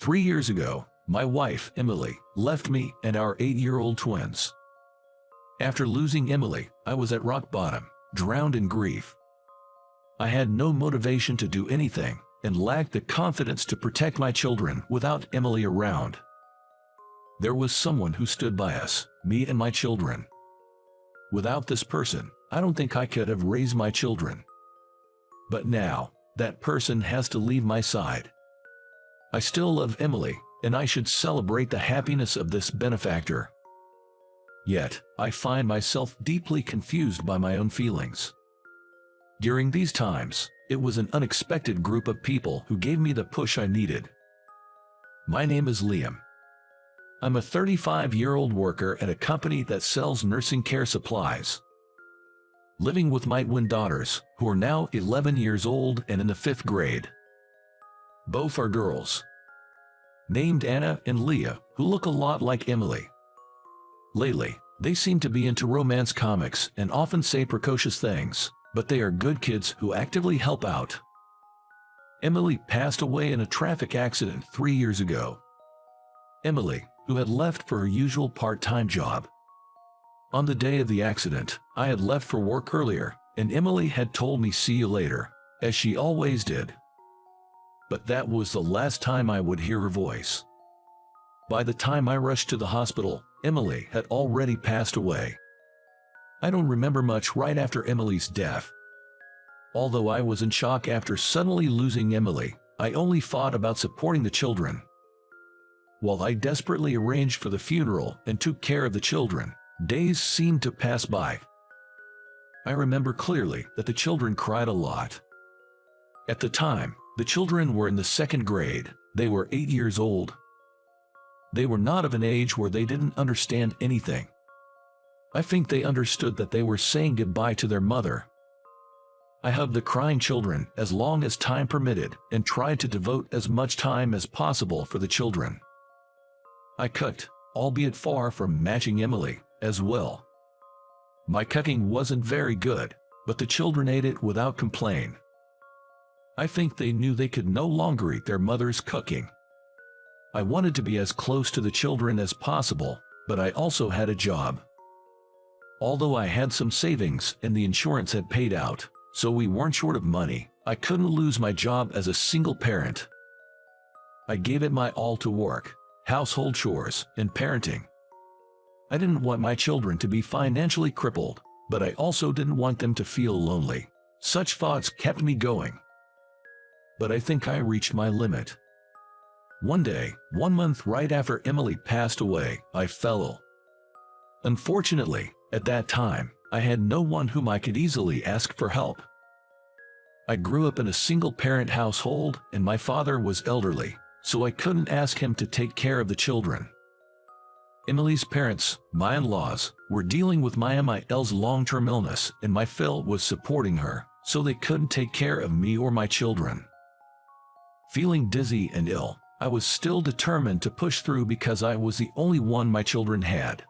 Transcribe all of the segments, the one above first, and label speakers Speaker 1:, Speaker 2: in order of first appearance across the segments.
Speaker 1: 3 years ago, my wife, Emily, left me and our 8-year-old twins. After losing Emily, I was at rock bottom, drowned in grief. I had no motivation to do anything, and lacked the confidence to protect my children without Emily around. There was someone who stood by us, me and my children. Without this person, I don't think I could have raised my children. But now, that person has to leave my side. I still love Emily, and I should celebrate the happiness of this benefactor. Yet, I find myself deeply confused by my own feelings. During these times, it was an unexpected group of people who gave me the push I needed. My name is Liam. I'm a 35-year-old worker at a company that sells nursing care supplies. Living with my twin daughters, who are now 11 years old and in the 5th grade. Both are girls, named Anna and Leah, who look a lot like Emily. Lately, they seem to be into romance comics and often say precocious things, but they are good kids who actively help out. Emily passed away in a traffic accident 3 years ago. Emily, who had left for her usual part-time job. On the day of the accident, I had left for work earlier, and Emily had told me see you later, as she always did. But that was the last time I would hear her voice. By the time I rushed to the hospital, Emily had already passed away. I don't remember much right after Emily's death. Although I was in shock after suddenly losing Emily, I only thought about supporting the children. While I desperately arranged for the funeral and took care of the children, days seemed to pass by. I remember clearly that the children cried a lot. At the time, the children were in the 2nd grade. They were 8 years old. They were not of an age where they didn't understand anything. I think they understood that they were saying goodbye to their mother. I hugged the crying children as long as time permitted and tried to devote as much time as possible for the children. I cooked, albeit far from matching Emily, as well. My cooking wasn't very good, but the children ate it without complaint. I think they knew they could no longer eat their mother's cooking. I wanted to be as close to the children as possible, but I also had a job. Although I had some savings and the insurance had paid out, so we weren't short of money, I couldn't lose my job as a single parent. I gave it my all to work, household chores, and parenting. I didn't want my children to be financially crippled, but I also didn't want them to feel lonely. Such thoughts kept me going. But I think I reached my limit. One day, 1 month right after Emily passed away, I fell ill. Unfortunately, at that time, I had no one whom I could easily ask for help. I grew up in a single-parent household, and my father was elderly, so I couldn't ask him to take care of the children. Emily's parents, my in-laws, were dealing with my MIL's long-term illness, and my Phil was supporting her, so they couldn't take care of me or my children. Feeling dizzy and ill, I was still determined to push through because I was the only one my children had.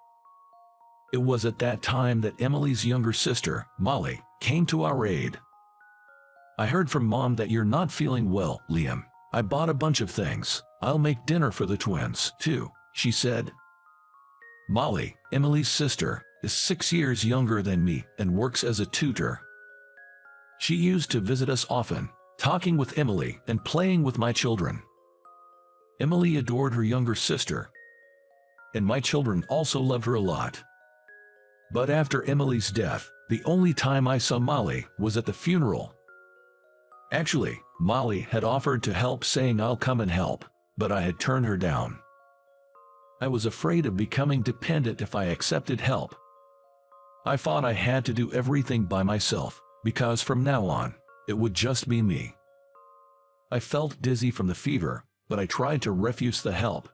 Speaker 1: It was at that time that Emily's younger sister, Molly, came to our aid. I heard from Mom that you're not feeling well, Liam. I bought a bunch of things. I'll make dinner for the twins, too, she said. Molly, Emily's sister, is 6 years younger than me and works as a tutor. She used to visit us often, talking with Emily and playing with my children. Emily adored her younger sister, and my children also loved her a lot. But after Emily's death, the only time I saw Molly was at the funeral. Actually, Molly had offered to help, saying I'll come and help, but I had turned her down. I was afraid of becoming dependent if I accepted help. I thought I had to do everything by myself, because from now on, it would just be me. I felt dizzy from the fever, but I tried to refuse the help.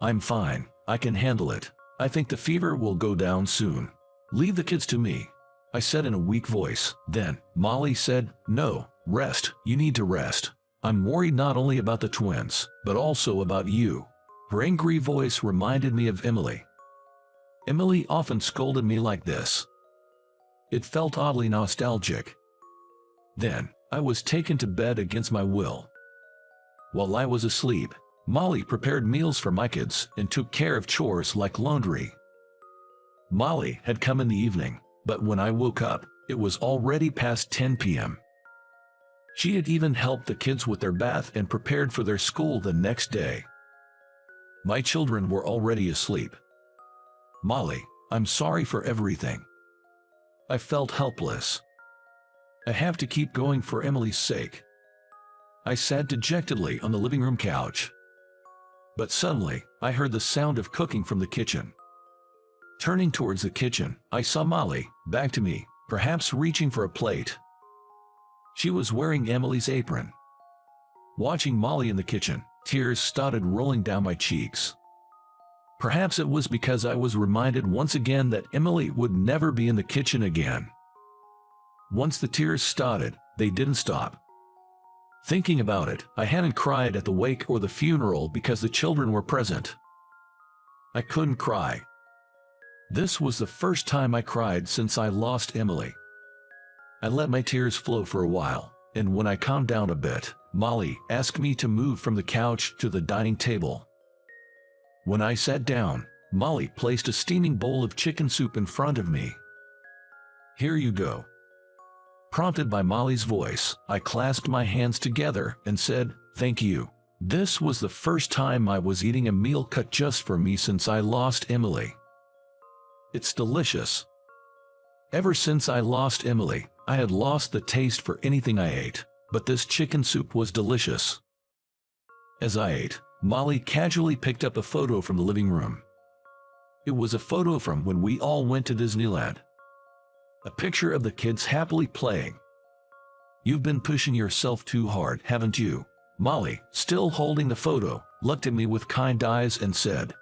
Speaker 1: I'm fine, I can handle it. I think the fever will go down soon. Leave the kids to me, I said in a weak voice. Then, Molly said, no, rest, you need to rest. I'm worried not only about the twins, but also about you. Her angry voice reminded me of Emily. Emily often scolded me like this. It felt oddly nostalgic. Then, I was taken to bed against my will. While I was asleep, Molly prepared meals for my kids and took care of chores like laundry. Molly had come in the evening, but when I woke up, it was already past 10 p.m. She had even helped the kids with their bath and prepared for their school the next day. My children were already asleep. "Molly, I'm sorry for everything." I felt helpless. "I have to keep going for Emily's sake." I sat dejectedly on the living room couch. But suddenly, I heard the sound of cooking from the kitchen. Turning towards the kitchen, I saw Molly, back to me, perhaps reaching for a plate. She was wearing Emily's apron. Watching Molly in the kitchen, tears started rolling down my cheeks. Perhaps it was because I was reminded once again that Emily would never be in the kitchen again. Once the tears started, they didn't stop. Thinking about it, I hadn't cried at the wake or the funeral because the children were present. I couldn't cry. This was the first time I cried since I lost Emily. I let my tears flow for a while, and when I calmed down a bit, Molly asked me to move from the couch to the dining table. When I sat down, Molly placed a steaming bowl of chicken soup in front of me. "Here you go." Prompted by Molly's voice, I clasped my hands together and said, "Thank you." This was the first time I was eating a meal cut just for me since I lost Emily. It's delicious. Ever since I lost Emily, I had lost the taste for anything I ate, but this chicken soup was delicious. As I ate, Molly casually picked up a photo from the living room. It was a photo from when we all went to Disneyland. A picture of the kids happily playing. "You've been pushing yourself too hard, haven't you?" Molly, still holding the photo, looked at me with kind eyes and said,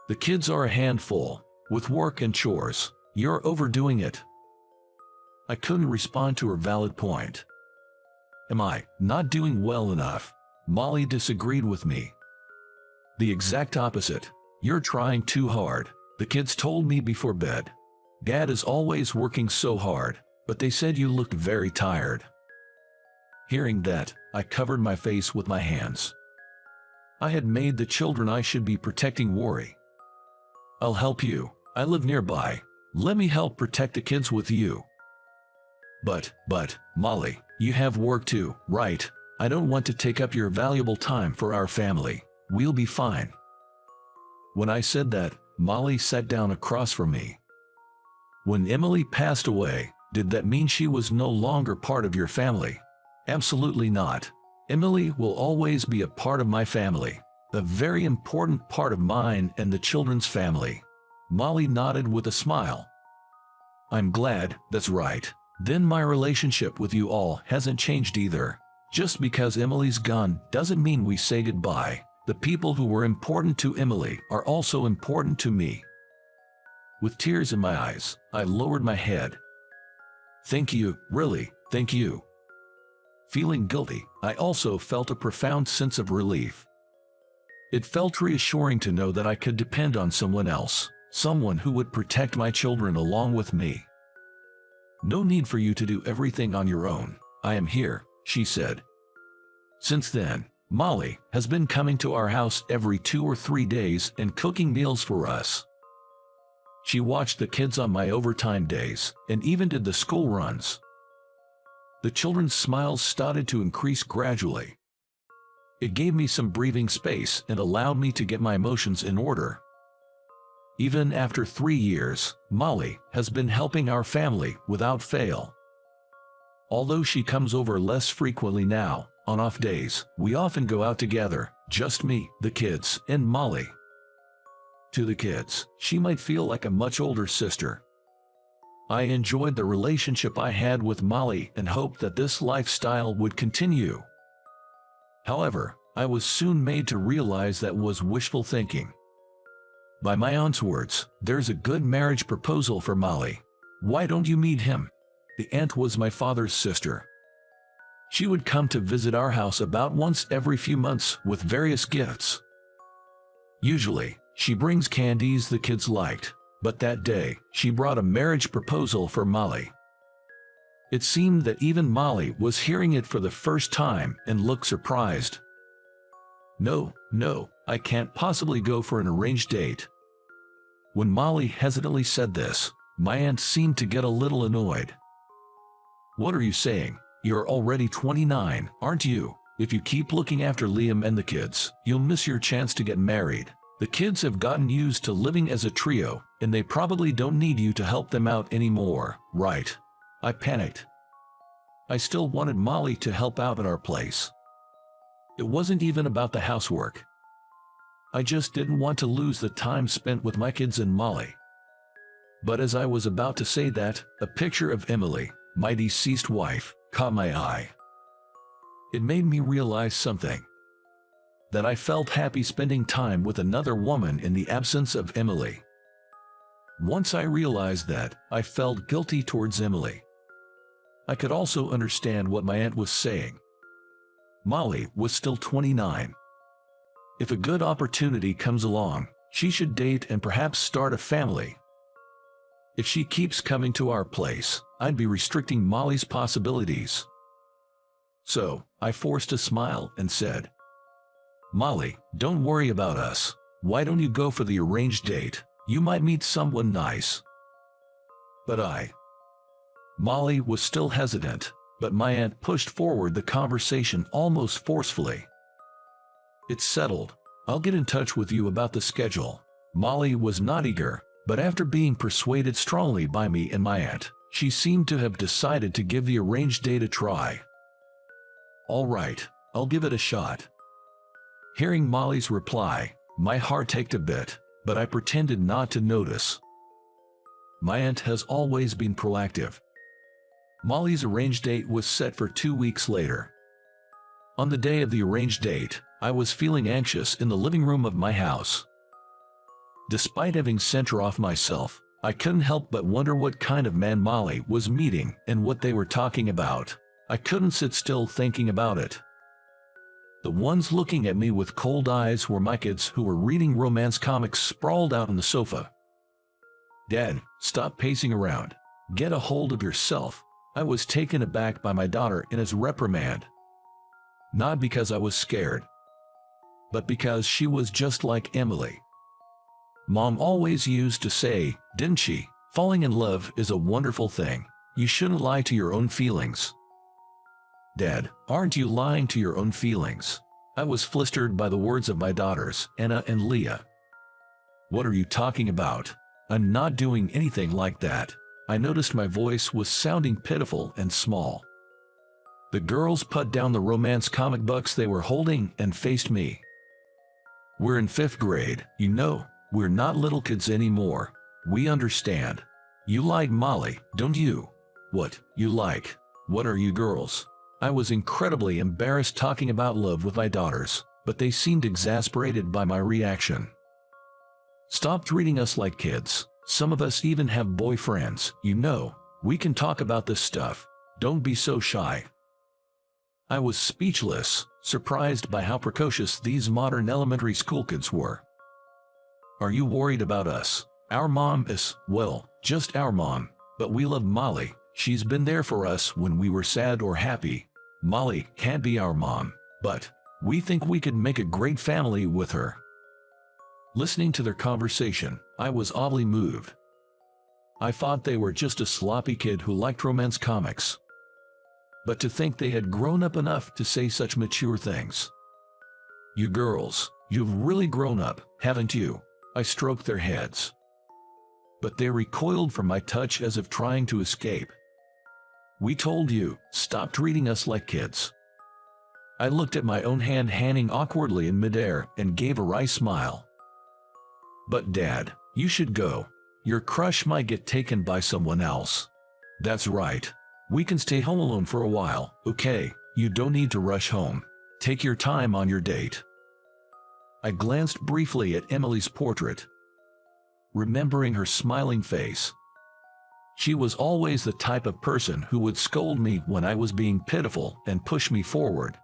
Speaker 1: "The kids are a handful, with work and chores. You're overdoing it." I couldn't respond to her valid point. "Am I not doing well enough?" Molly disagreed with me. "The exact opposite. You're trying too hard. The kids told me before bed. Dad is always working so hard, but they said you looked very tired." Hearing that, I covered my face with my hands. I had made the children I should be protecting worry. "I'll help you. I live nearby. Let me help protect the kids with you." But, Molly, you have work too, right? I don't want to take up your valuable time for our family. We'll be fine." When I said that, Molly sat down across from me. "When Emily passed away, did that mean she was no longer part of your family?" "Absolutely not. Emily will always be a part of my family, a very important part of mine and the children's family." Molly nodded with a smile. "I'm glad, that's right. Then my relationship with you all hasn't changed either. Just because Emily's gone doesn't mean we say goodbye. The people who were important to Emily are also important to me." With tears in my eyes, I lowered my head. "Thank you, really, thank you." Feeling guilty, I also felt a profound sense of relief. It felt reassuring to know that I could depend on someone else, someone who would protect my children along with me. "No need for you to do everything on your own. I am here," she said. Since then, Molly has been coming to our house every 2 or 3 days and cooking meals for us. She watched the kids on my overtime days, and even did the school runs. The children's smiles started to increase gradually. It gave me some breathing space and allowed me to get my emotions in order. Even after 3 years, Molly has been helping our family without fail. Although she comes over less frequently now, on off days, we often go out together, just me, the kids, and Molly. To the kids, she might feel like a much older sister. I enjoyed the relationship I had with Molly and hoped that this lifestyle would continue. However, I was soon made to realize that was wishful thinking. By my aunt's words, "There's a good marriage proposal for Molly. Why don't you meet him?" The aunt was my father's sister. She would come to visit our house about once every few months with various gifts. Usually, she brings candies the kids liked, but that day, she brought a marriage proposal for Molly. It seemed that even Molly was hearing it for the first time and looked surprised. No, no, I can't possibly go for an arranged date. When Molly hesitantly said this, my aunt seemed to get a little annoyed. What are you saying? You're already 29, aren't you? If you keep looking after Liam and the kids, you'll miss your chance to get married. The kids have gotten used to living as a trio, and they probably don't need you to help them out anymore, right? I panicked. I still wanted Molly to help out at our place. It wasn't even about the housework. I just didn't want to lose the time spent with my kids and Molly. But as I was about to say that, a picture of Emily, my deceased wife, caught my eye. It made me realize something. That I felt happy spending time with another woman in the absence of Emily. Once I realized that, I felt guilty towards Emily. I could also understand what my aunt was saying. Molly was still 29. If a good opportunity comes along, she should date and perhaps start a family. If she keeps coming to our place, I'd be restricting Molly's possibilities. So, I forced a smile and said, Molly, don't worry about us. Why don't you go for the arranged date? You might meet someone nice. But Molly was still hesitant, but my aunt pushed forward the conversation almost forcefully. It's settled. I'll get in touch with you about the schedule. Molly was not eager, but after being persuaded strongly by me and my aunt, she seemed to have decided to give the arranged date a try. All right, I'll give it a shot. Hearing Molly's reply, my heart ached a bit, but I pretended not to notice. My aunt has always been proactive. Molly's arranged date was set for 2 weeks later. On the day of the arranged date, I was feeling anxious in the living room of my house. Despite having sent her off myself, I couldn't help but wonder what kind of man Molly was meeting and what they were talking about. I couldn't sit still thinking about it. The ones looking at me with cold eyes were my kids who were reading romance comics sprawled out on the sofa. Dad, stop pacing around. Get a hold of yourself. I was taken aback by my daughter in his reprimand. Not because I was scared, but because she was just like Emily. Mom always used to say, didn't she? Falling in love is a wonderful thing. You shouldn't lie to your own feelings. Dad, aren't you lying to your own feelings? I was flustered by the words of my daughters, Anna and Leah. What are you talking about? I'm not doing anything like that. I noticed my voice was sounding pitiful and small. The girls put down the romance comic books they were holding and faced me. We're in 5th grade, you know. We're not little kids anymore. We understand. You like Molly, don't you? What, you like? What are you girls? I was incredibly embarrassed talking about love with my daughters, but they seemed exasperated by my reaction. Stop treating us like kids. Some of us even have boyfriends, you know. We can talk about this stuff. Don't be so shy. I was speechless, surprised by how precocious these modern elementary school kids were. Are you worried about us? Our mom is, well, just our mom, but we love Molly. She's been there for us when we were sad or happy. Molly can't be our mom, but we think we could make a great family with her. Listening to their conversation, I was oddly moved. I thought they were just a sloppy kid who liked romance comics. But to think they had grown up enough to say such mature things. You girls, you've really grown up, haven't you? I stroked their heads. But they recoiled from my touch as if trying to escape. We told you, stop treating us like kids. I looked at my own hand hanging awkwardly in midair and gave a wry smile. But Dad, you should go. Your crush might get taken by someone else. That's right. We can stay home alone for a while, okay? You don't need to rush home. Take your time on your date. I glanced briefly at Emily's portrait, remembering her smiling face. She was always the type of person who would scold me when I was being pitiful and push me forward.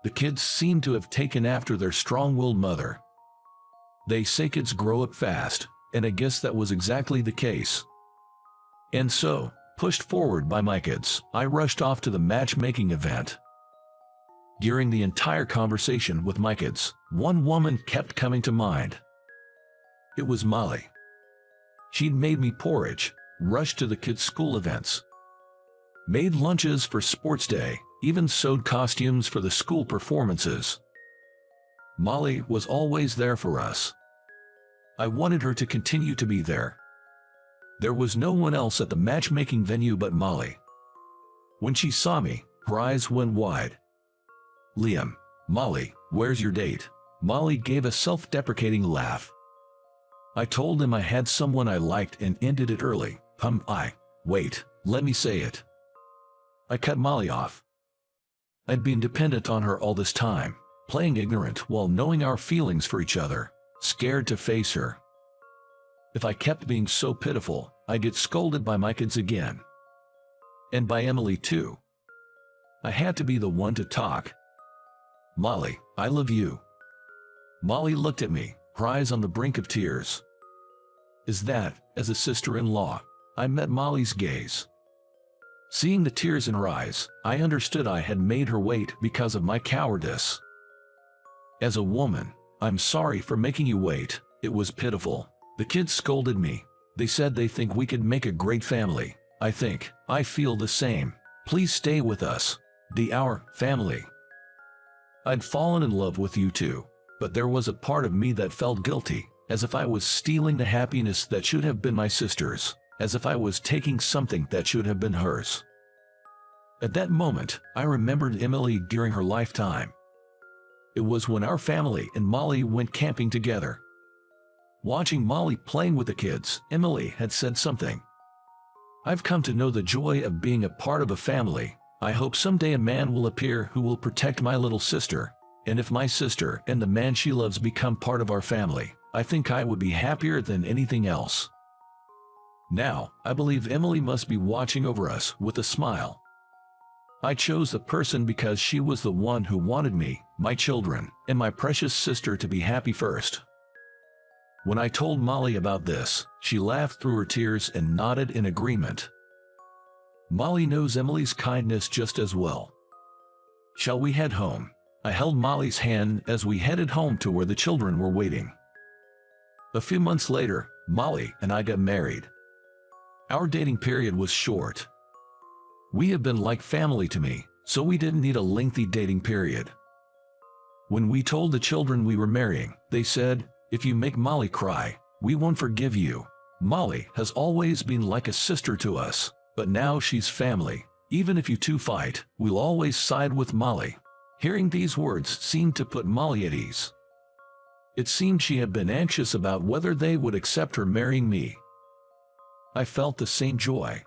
Speaker 1: The kids seemed to have taken after their strong-willed mother. They say kids grow up fast, and I guess that was exactly the case. And so, pushed forward by my kids, I rushed off to the matchmaking event. During the entire conversation with my kids, one woman kept coming to mind. It was Molly. She'd made me porridge, rushed to the kids' school events, made lunches for sports day, even sewed costumes for the school performances. Molly was always there for us. I wanted her to continue to be there. There was no one else at the matchmaking venue but Molly. When she saw me, her eyes went wide. "Liam, Molly, where's your date?" Molly gave a self-deprecating laugh. I told him I had someone I liked and ended it early. Wait, let me say it. I cut Molly off. I'd been dependent on her all this time, playing ignorant while knowing our feelings for each other, scared to face her. If I kept being so pitiful, I'd get scolded by my kids again. And by Emily too. I had to be the one to talk. "Molly, I love you." Molly looked at me, her eyes on the brink of tears. Is that, as a sister-in-law? I met Molly's gaze. Seeing the tears in her eyes, I understood I had made her wait because of my cowardice. As a woman, I'm sorry for making you wait. It was pitiful. The kids scolded me. They said they think we could make a great family. I feel the same. Please stay with us. Our family. I'd fallen in love with you too, but there was a part of me that felt guilty, as if I was stealing the happiness that should have been my sister's, as if I was taking something that should have been hers. At that moment, I remembered Emily during her lifetime. It was when our family and Molly went camping together. Watching Molly playing with the kids, Emily had said something. "I've come to know the joy of being a part of a family. I hope someday a man will appear who will protect my little sister. And if my sister and the man she loves become part of our family, I think I would be happier than anything else." Now, I believe Emily must be watching over us with a smile. I chose the person because she was the one who wanted me, my children, and my precious sister to be happy first. When I told Molly about this, she laughed through her tears and nodded in agreement. Molly knows Emily's kindness just as well. "Shall we head home?" I held Molly's hand as we headed home to where the children were waiting. A few months later, Molly and I got married. Our dating period was short. We have been like family to me, so we didn't need a lengthy dating period. When we told the children we were marrying, they said, "If you make Molly cry, we won't forgive you." Molly has always been like a sister to us, but now she's family. Even if you two fight, we'll always side with Molly. Hearing these words seemed to put Molly at ease. It seemed she had been anxious about whether they would accept her marrying me. I felt the same joy.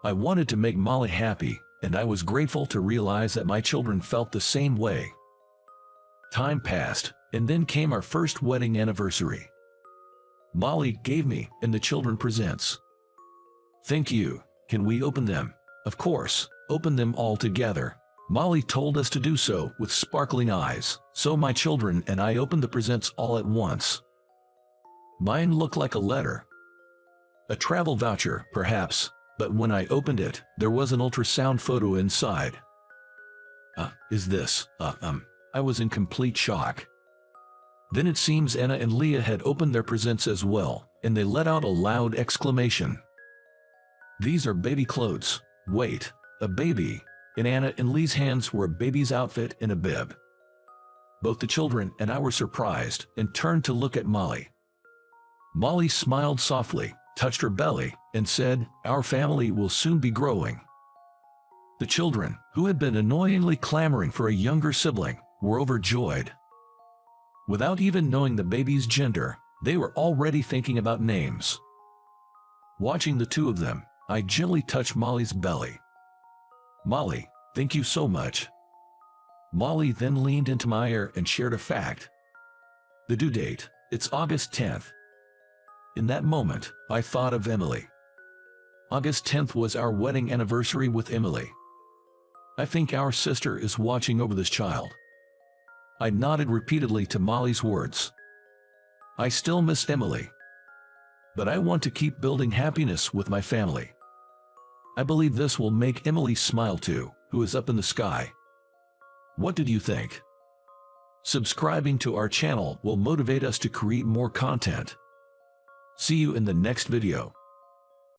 Speaker 1: I wanted to make Molly happy, and I was grateful to realize that my children felt the same way. Time passed, and then came our first wedding anniversary. Molly gave me and the children presents. "Thank you. Can we open them?" "Of course, open them all together." Molly told us to do so with sparkling eyes, so my children and I opened the presents all at once. Mine looked like a letter. A travel voucher, perhaps, but when I opened it, there was an ultrasound photo inside. Is this, I was in complete shock. Then it seems Anna and Leah had opened their presents as well, and they let out a loud exclamation. "These are baby clothes." Wait, a baby? In Anna and Lee's hands were a baby's outfit and a bib. Both the children and I were surprised and turned to look at Molly. Molly smiled softly, touched her belly, and said, "Our family will soon be growing." The children, who had been annoyingly clamoring for a younger sibling, were overjoyed. Without even knowing the baby's gender, they were already thinking about names. Watching the two of them, I gently touched Molly's belly. "Molly, thank you so much." Molly then leaned into my ear and shared a fact. The due date, it's August 10th. In that moment, I thought of Emily. August 10th was our wedding anniversary with Emily. I think our sister is watching over this child. I nodded repeatedly to Molly's words. I still miss Emily. But I want to keep building happiness with my family. I believe this will make Emily smile too, who is up in the sky. What did you think? Subscribing to our channel will motivate us to create more content. See you in the next video.